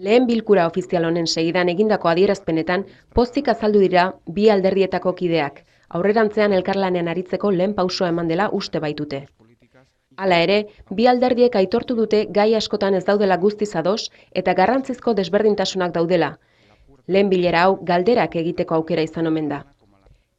Lehen bilkura ofizial honen segidan egindako adierazpenetan pozik azaldu dira bi alderdietako kideak, aurrerantzean elkarlanean aritzeko lehen pausoa eman dela uste baitute. Hala ere, bi alderdiek aitortu dute gai askotan ez daudela guztiz ados eta garrantzizko desberdintasunak daudela. Lehen bilera hau galderak egiteko aukera izan omen da.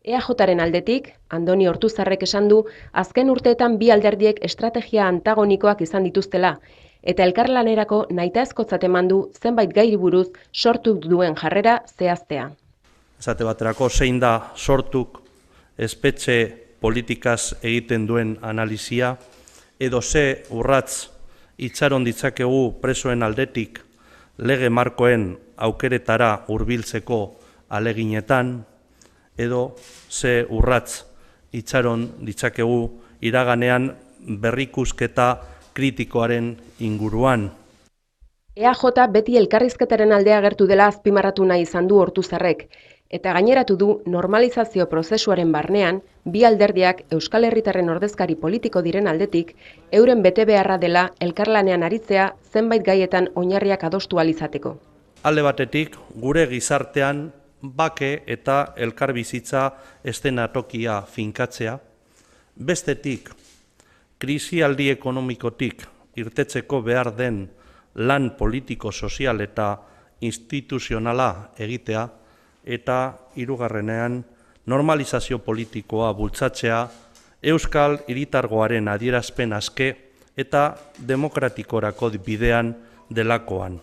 EAJaren aldetik, Andoni Ortuzarrek esan du, azken urteetan bi alderdiek estrategia antagonikoak izan dituztela, eta elkarlanerako nahitaezkotzat eman du zenbait gairi buruz sortu duen jarrera zehaztea. Esate baterako zein da sortuk espetxe politikaz egiten duen analizia, edo ze urratz itxaron ditzakegu presoen aldetik lege markoen aukeretara hurbiltzeko aleginetan, edo ze urratz itxaron ditzakegu iraganean berrikusketa kritikoaren inguruan. EAJ beti elkarrizketaren aldea agertu dela azpimarratu nahi izan du Ortuzarrek, eta gaineratu du normalizazio prozesuaren barnean, bi alderdiak Euskal Herritarren ordezkari politiko diren aldetik, euren betebeharra dela elkarlanean aritzea zenbait gaietan oinarriak adostu ahal izateko. Alde batetik, gure gizartean bake eta elkarbizitza eszenatokia finkatzea, bestetik, krisialdi ekonomikotik irtetzeko behar den lan politiko, sozial eta instituzionala egitea, eta hirugarrenean normalizazio politikoa bultzatzea Euskal Hiritargoaren adierazpen aske eta demokratikorako bidean delakoan.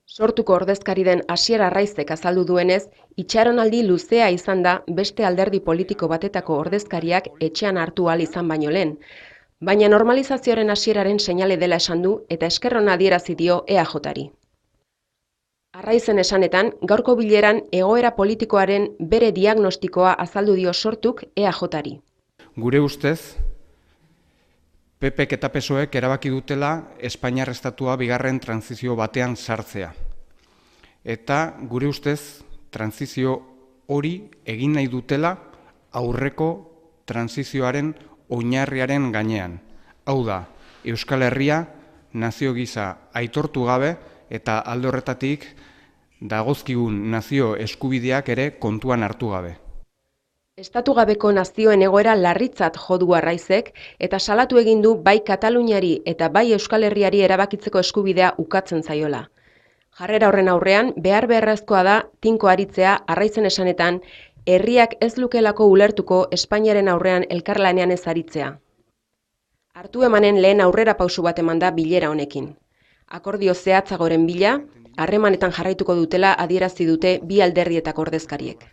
Sortuko ordezkari den Asier Arraizek azaldu duenez, itxaronaldi luzea izan da beste alderdi politiko batetako ordezkariak etxean hartu ahal izan baino lehen, baina normalizazioaren hasieraren seinale dela esan du eta esker ona adierazi dio EAJari. Arraizen esanetan, gaurko bileran egoera politikoaren bere diagnostikoa azaldu dio Sortuk EAJari. Gure ustez, PPek eta PSOek erabaki dutela Espainiar estatua bigarren trantsizio batean sartzea. Eta gure ustez, trantsizio hori egin nahi dutela aurreko trantsizioaren oinarriaren gainean. Hau da, Euskal Herria nazio gisa aitortu gabe eta alde horretatik dagozkigun nazio eskubideak ere kontuan hartu gabe. Estatu gabeko nazioen egoera larritzat jo du Arraizek eta salatu egin du bai Kataluniari eta bai Euskal Herriari erabakitzeko eskubidea ukatzen zaiola. Jarrera horren aurrean, behar beharrezkoa da tinko aritzea Arraizen esanetan, herriak ez lukelako ulertuko Espainiaren aurrean elkarlanean ez aritzea. Hartu emanen lehen aurrera pausu bat eman da bilera honekin. Akordio zehatzagoren bila, harremanetan jarraituko dutela adierazi dute bi alderdietako ordezkariek.